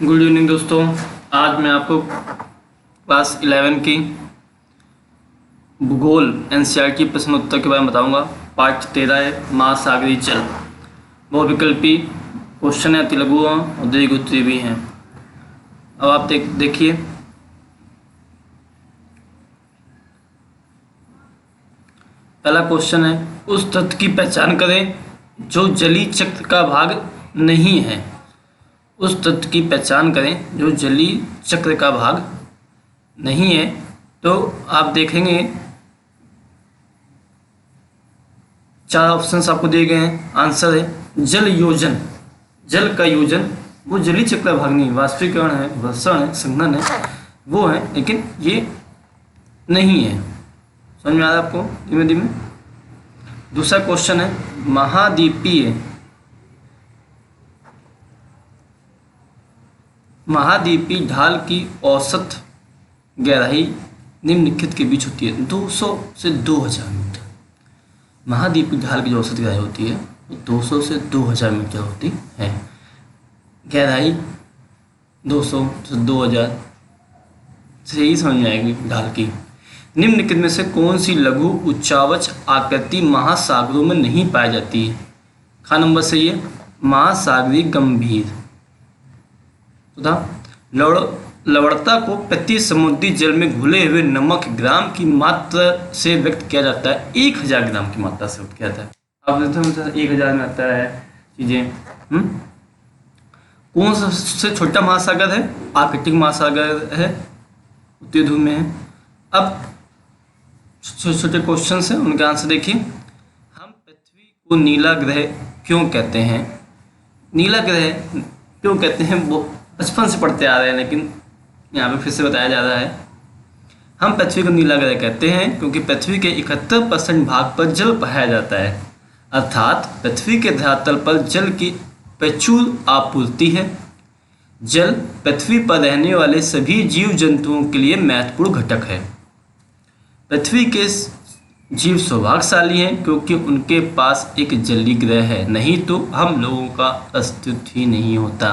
Good evening दोस्तों। आज मैं आपको क्लास 11 की भूगोल एनसीईआरटी प्रश्न उत्तर के बारे में बताऊंगा। पार्ट 13 है महासागरीय जल। बहुविकल्पी क्वेश्चन है, अति लघु और दीर्घ उत्तरीय भी हैं। अब आप देखिए पहला क्वेश्चन है, उस तत्व की पहचान करें जो जलीय चक्र का भाग नहीं है। उस तत्व की पहचान करें जो जलीय चक्र का भाग नहीं है। तो आप देखेंगे 4 ऑप्शंस आपको दिए गए हैं। आंसर है जल योजन। जल का योजन वो जलीय चक्र का भाग नहीं, वाष्पीकरण है, घर्षण है, संघनन है, वो है, लेकिन ये नहीं है। समझ में आ रहा है आपको धीमे धीमे। दूसरा क्वेश्चन है, महाद्वीपीय ढाल की औसत गहराई निम्नलिखित के बीच होती है 200 से 2000 मीटर। महाद्वीपीय ढाल की जो औसत गहराई होती है वो 200 से 2000 मीटर होती है। गहराई 200 से 2000 से ही समझ में आएगी ढाल की। निम्नलिखित में से कौन सी लघु उच्चावच आकृति महासागरों में नहीं पाई जाती है? खा नंबर सही है महासागरीय गंभीर। लवणता को प्रति समुद्री जल में घुले हुए नमक ग्राम की मात्रा से व्यक्त किया जाता है। 1000 ग्राम की मात्रा से व्यक्त किया जाता है। अब 1000 में आता है चीजें। कौन सा सबसे छोटा महासागर है? आर्कटिक महासागर है, उत्तरी ध्रुव में है। अब छोटे छोटे क्वेश्चन हैं, उनके आंसर देखिए। हम पृथ्वी को नीला ग्रह क्यों कहते हैं? नीला ग्रह क्यों कहते हैं वो बचपन से पढ़ते आ रहे हैं, लेकिन यहाँ पे फिर से बताया जा रहा है। हम पृथ्वी को नीला ग्रह कहते हैं क्योंकि पृथ्वी के 71% भाग पर जल पाया जाता है, अर्थात पृथ्वी के धरातल पर जल की प्रचुर आपूर्ति है। जल पृथ्वी पर रहने वाले सभी जीव जंतुओं के लिए महत्वपूर्ण घटक है। पृथ्वी के जीव सौभाग्यशाली हैं क्योंकि उनके पास एक जलीय ग्रह है, नहीं तो हम लोगों का अस्तित्व ही नहीं होता।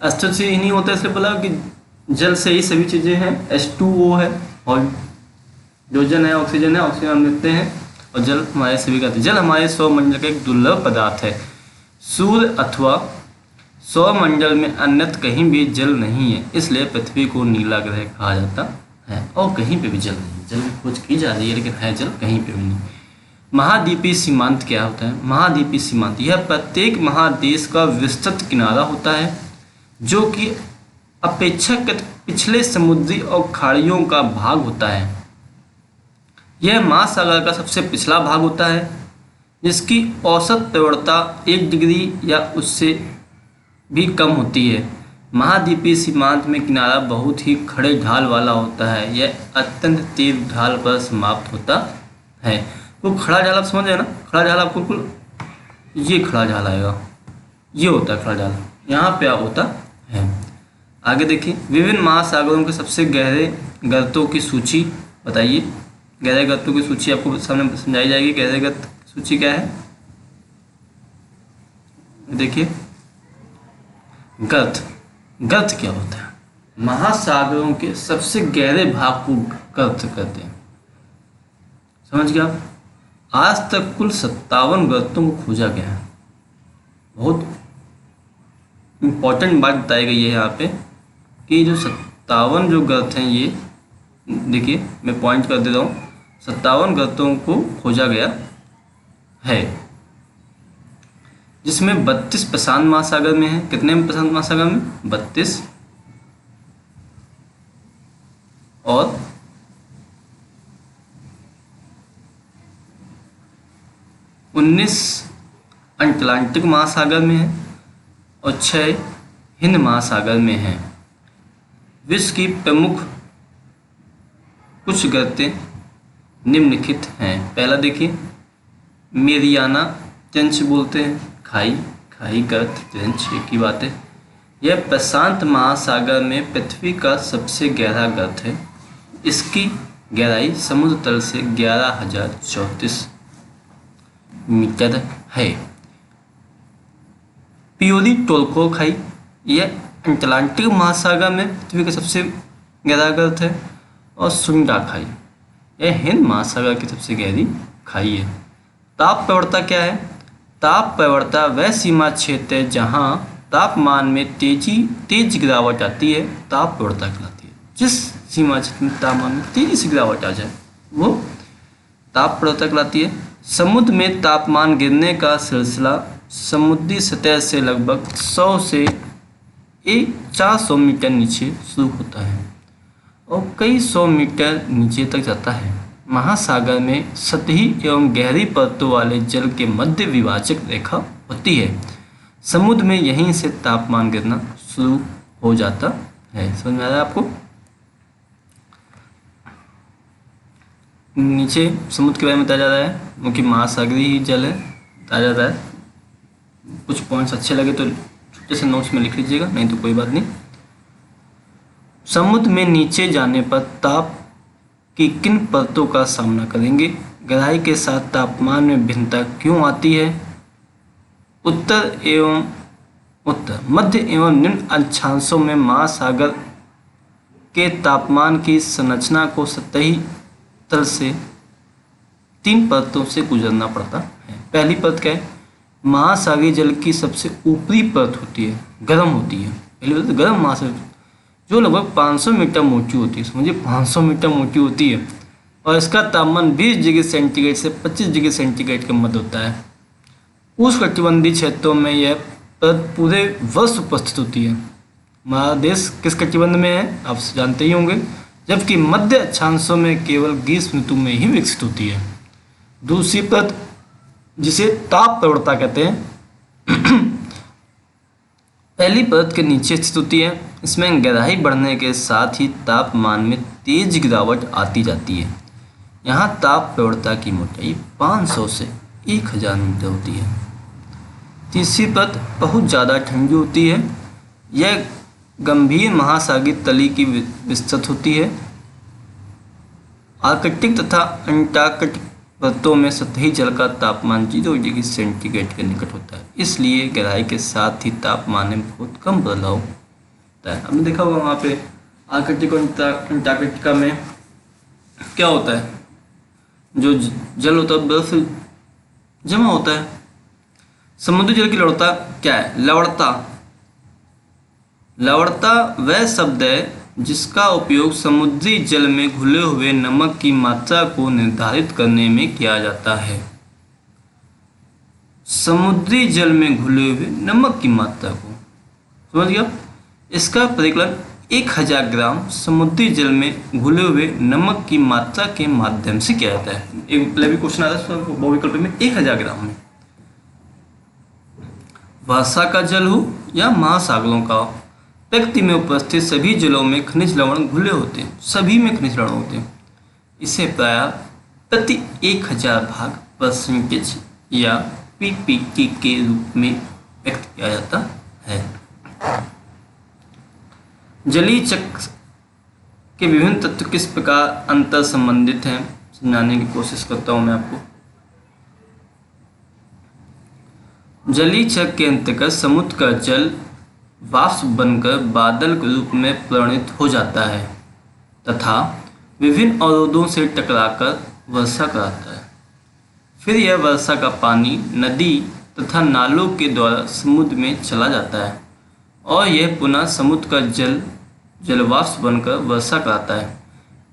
अस्तित्व ही नहीं होता इसलिए बोला कि जल से ही सभी चीज़ें हैं। H2O है, हाइड्रोजन है, ऑक्सीजन है, ऑक्सीजन हम लेते हैं, और जल हमारे सभी का। जल हमारे सौरमंडल का एक दुर्लभ पदार्थ है। सूर्य अथवा सौरमंडल में अन्यत्र कहीं भी जल नहीं है, इसलिए पृथ्वी को नीला ग्रह कहा जाता है। और कहीं पे भी जल नहीं, जल की खोज की जा रही है लेकिन है जल कहीं पे भी नहीं। महाद्वीपीय सीमांत क्या होता है? महाद्वीपीय सीमांत यह प्रत्येक महादेश का विस्तृत किनारा होता है जो कि अपेक्षाकृत पिछले समुद्री और खाड़ियों का भाग होता है। यह महासागर का सबसे पिछला भाग होता है जिसकी औसत तीव्रता 1 डिग्री या उससे भी कम होती है। महाद्वीपीय सीमांत में किनारा बहुत ही खड़े ढाल वाला होता है। यह अत्यंत तीव्र ढाल पर समाप्त होता है। तो खड़ा ढाल आप समझ रहे हैं ना? खड़ा ढाल आपको बिल्कुल ये खड़ा ढाल आएगा, ये होता है खड़ा ढाल, यहाँ पे होता है। आगे देखिए, विभिन्न महासागरों के सबसे गहरे गर्तों की सूची बताइए। गहरे गर्तों की सूची आपको सामने समझाई जाएगी। गहरे गर्त सूची क्या है? देखिए, गर्त क्या होता है? महासागरों के सबसे गहरे भाग को गर्त कहते हैं। समझ गए आप? आज तक कुल 57 गर्तों को खोजा गया है। बहुत इम्पॉर्टेंट बात बताई गई है यहाँ पे कि जो 57 जो गर्त हैं, ये देखिए मैं पॉइंट कर दे रहा हूँ, 57 गर्तों को खोजा गया है, जिसमें 32 प्रशांत महासागर में है। कितने प्रशांत महासागर में? 32, और 19 अटलांटिक महासागर में है, और 6 हिंद महासागर में है। विश्व की प्रमुख कुछ गर्तें निम्नलिखित हैं। पहला देखिए, मेरियाना ट्रेंच बोलते हैं, खाई गर्त ट्रेंच, एक ही बात है। यह प्रशांत महासागर में पृथ्वी का सबसे गहरा गर्त है। इसकी गहराई समुद्र तल से 11,034 मीटर है। पियोली टोल्को खाई यह अटलांटिक महासागर में पृथ्वी का सबसे गहरा गर्त है। और सुंडा खाई, यह हिंद महासागर की सबसे गहरी खाई है। ताप प्रवणता क्या है? ताप प्रवणता वह सीमा क्षेत्र है जहाँ तापमान में तेज गिरावट आती है, ताप प्रवणता कहलाती है। जिस सीमा क्षेत्र में तापमान में तेजी से गिरावट आ जाए वो ताप प्रवणता कहलाती है। समुद्र में तापमान गिरने का सिलसिला समुद्री सतह से लगभग 100 से 400 मीटर नीचे शुरू होता है और कई 100 मीटर नीचे तक जाता है। महासागर में सतही एवं गहरी परतों वाले जल के मध्य विभाजक रेखा होती है। समुद्र में यहीं से तापमान गिरना शुरू हो जाता है। समझ में आ रहा है आपको? नीचे समुद्र के बारे में बताया जा रहा है, क्योंकि महासागरीय जल है, बताया जा रहा है। कुछ पॉइंट्स अच्छे लगे तो छोटे से नोट्स में लिख लीजिएगा, नहीं तो कोई बात नहीं। समुद्र में नीचे जाने पर ताप की किन परतों का सामना करेंगे? गहराई के साथ तापमान में भिन्नता क्यों आती है? उत्तर, मध्य एवं निम्न अक्षांशों में महासागर के तापमान की संरचना को सतही तल से 3 परतों से गुजरना पड़ता है। पहली परत क्या है? महासागरीय जल की सबसे ऊपरी परत होती है, गर्म होती है। पहली परत गर्म महासागर जो लगभग 500 मीटर मोटी होती है। समझिए 500 मीटर मोटी होती है और इसका तापमान 20 डिग्री सेंटीग्रेड से 25 डिग्री सेंटीग्रेड के मध्य होता है। उष्णकटिबंधीय क्षेत्रों में यह परत पूरे वर्ष उपस्थित होती है। हमारा देश किस कटिबंध में है आप जानते ही होंगे, जबकि मध्य अक्षांशों में केवल ग्रीष्म ऋतु में ही विकसित होती है। दूसरी परत जिसे ताप प्रवणता कहते हैं पहली परत के नीचे स्थित होती है। इसमें गहराई बढ़ने के साथ ही तापमान में तेज गिरावट आती जाती है। यहाँ ताप प्रवणता की मोटाई 500 से 1000 मीटर होती है। तीसरी परत बहुत ज़्यादा ठंडी होती है। यह गंभीर महासागरीय तली की विस्तृत होती है। आर्कटिक तथा अंटार्कटिक परतों में सतही जल का तापमान 0 डिग्री सेंटीग्रेड के निकट होता है, इसलिए गहराई के साथ ही तापमान में बहुत कम बदलाव होता है। आपने देखा होगा वहाँ पे आर्कटिक और अंटार्कटिका में क्या होता है, जो जल होता है बर्फ जमा होता है। समुद्री जल की लवणता क्या है? लवणता वह शब्द है जिसका उपयोग समुद्री जल में घुले हुए नमक की मात्रा को निर्धारित करने में किया जाता है। समुद्री जल में घुले हुए नमक की मात्रा को समझ गया? इसका परिकलन 1000 ग्राम समुद्री जल में घुले हुए नमक की मात्रा के माध्यम से किया जाता है। एक पहले भी क्वेश्चन आता है बहुविकल्प में 1000 ग्राम में। वर्षा का जल हो या महासागरों का, प्रकृति में उपस्थित सभी जलों में खनिज लवण घुले होते हैं। सभी में खनिज लवण होते हैं। इसे प्रायः प्रति 1000 भाग परसेंटेज या पीपीटी के रूप में व्यक्त किया जाता है। जलीय चक्र के विभिन्न तत्व किस प्रकार अंतर संबंधित हैं, समझाने की कोशिश करता हूं मैं आपको। जलीय चक्र के अंतर्गत समुद्र का जल वाष्प बनकर बादल के रूप में परिणत हो जाता है तथा विभिन्न अवरोधों से टकराकर वर्षा कराता है। फिर यह वर्षा का पानी नदी तथा नालों के द्वारा समुद्र में चला जाता है और यह पुनः समुद्र का जलवाष्प बनकर वर्षा कराता है।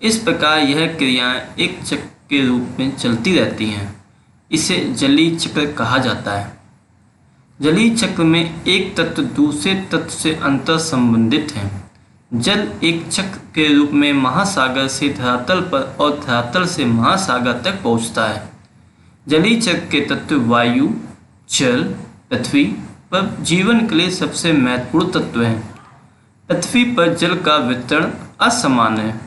इस प्रकार यह क्रियाएं एक चक्र के रूप में चलती रहती हैं। इसे जलीय चक्र कहा जाता है। जलीय चक्र में एक तत्व दूसरे तत्व से अंतर संबंधित है। जल एक चक्र के रूप में महासागर से धरातल पर और धरातल से महासागर तक पहुंचता है। जलीय चक्र के तत्व वायु, जल, पृथ्वी पर जीवन के लिए सबसे महत्वपूर्ण तत्व हैं। पृथ्वी पर जल का वितरण असमान है।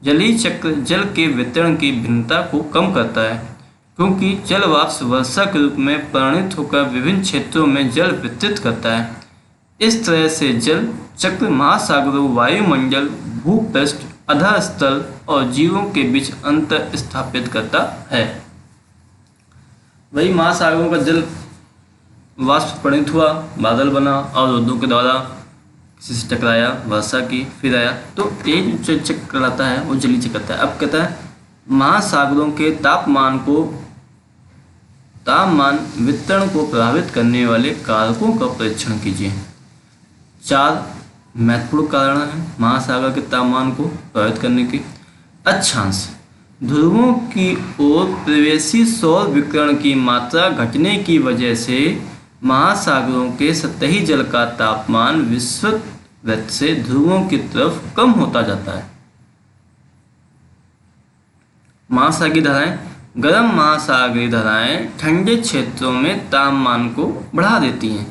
जलीय चक्र जल के वितरण की भिन्नता को कम करता है, क्योंकि जल वाष्प वर्षा के रूप में परिणत होकर विभिन्न क्षेत्रों में जल वितरित करता है। इस तरह से जल चक्र महासागरों, वायुमंडल, भूपृष्ठ, अधर स्थल और जीवों के बीच अंतर स्थापित करता है। वही महासागरों का जल वाष्प परिणत हुआ, बादल बना और अवरोधों के द्वारा किसी से टकराया, वर्षा की, फिर आया, तो ये जो चक्र कहलाता है वो जलीय चक्र कहलाता है। अब कहता है महासागरों के तापमान वितरण को प्रभावित करने वाले कारकों का परीक्षण कीजिए। 4 महत्वपूर्ण कारण हैं महासागर के तापमान को प्रभावित करने के। अक्षांश, ध्रुवों की ओर प्रवेशी सौर विकिरण की मात्रा घटने की वजह से महासागरों के सतही जल का तापमान विषुववृत्त से ध्रुवों की तरफ कम होता जाता है। महासागरीय धाराएं, गर्म महासागरीय धाराएं ठंडे क्षेत्रों में तापमान को बढ़ा देती हैं,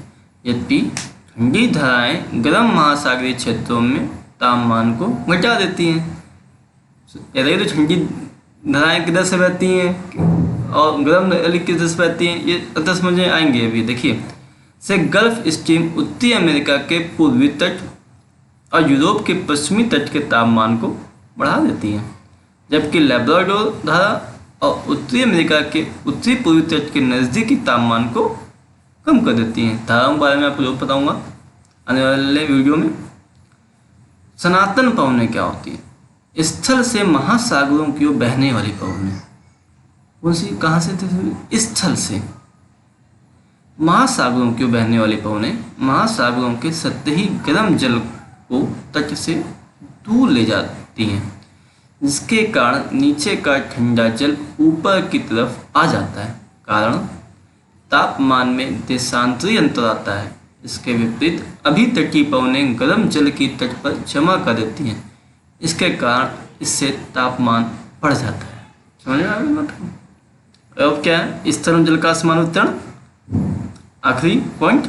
जबकि ठंडी धाराएं गर्म महासागरीय क्षेत्रों में तापमान को घटा देती हैं। तो ठंडी धाराएं किधर से बहती हैं और गर्म किधर से बहती हैं, ये अतः समझ में आएंगे। अभी देखिए, से गल्फ स्ट्रीम उत्तरी अमेरिका के पूर्वी तट और यूरोप के पश्चिमी तट के तापमान को बढ़ा देती हैं, जबकि लैब्राडोर धारा और उत्तरी अमेरिका के उत्तरी पूर्वी तट के नज़दीकी तापमान को कम कर देती हैं। धाराओं के बारे में आपको जरूर बताऊंगा आने वाले वीडियो में। सनातन पवनें क्या होती हैं? स्थल से महासागरों की ओर बहने वाली पवनें। कौन सी, कहाँ से थे? स्थल से महासागरों की ओर बहने वाली पवनें महासागरों के सतही गर्म जल को तट से दूर ले जाती हैं, जिसके कारण नीचे का ठंडा जल ऊपर की तरफ आ जाता है, कारण तापमान में देशांतरी अंतर आता है। इसके विपरीत अभी तटीय पवनें गर्म जल की तट पर जमा कर देती हैं, इसके कारण इससे तापमान बढ़ जाता है। समझ में आ गई बात? अब क्या है स्थल जल का समान वितरण। आखिरी पॉइंट,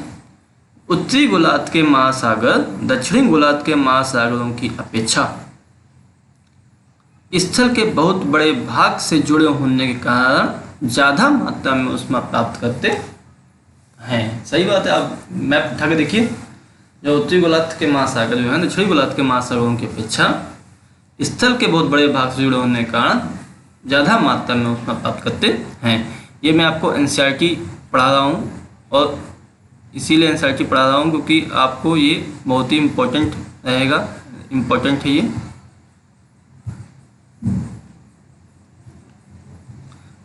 उत्तरी गोलार्ध के महासागर दक्षिणी गोलार्ध के महासागरों की अपेक्षा स्थल के बहुत बड़े भाग से जुड़े होने के कारण ज़्यादा मात्रा में ऊष्मा प्राप्त करते हैं। सही बात है। आप मैप उठा के देखिए, जो उत्तरी गोलार्ध के महासागर जो है दक्षिणी गोलार्ध के महासागरों की अपेक्षा स्थल के बहुत बड़े भाग से जुड़े होने के कारण ज़्यादा मात्रा में ऊष्मा प्राप्त करते हैं। ये मैं आपको एनसीईआरटी पढ़ा रहा हूँ, और इसीलिए एनसीईआरटी पढ़ा रहा हूँ क्योंकि आपको ये बहुत ही इम्पोर्टेंट रहेगा, इम्पोर्टेंट है ये।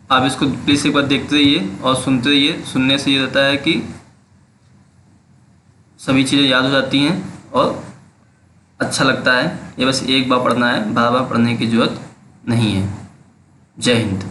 आप इसको प्लीज़ एक बार देखते रहिए और सुनते रहिए। सुनने से ये रहता है कि सभी चीज़ें याद हो जाती हैं और अच्छा लगता है। ये बस एक बार पढ़ना है, बार बार पढ़ने की ज़रूरत नहीं है। जय हिंद।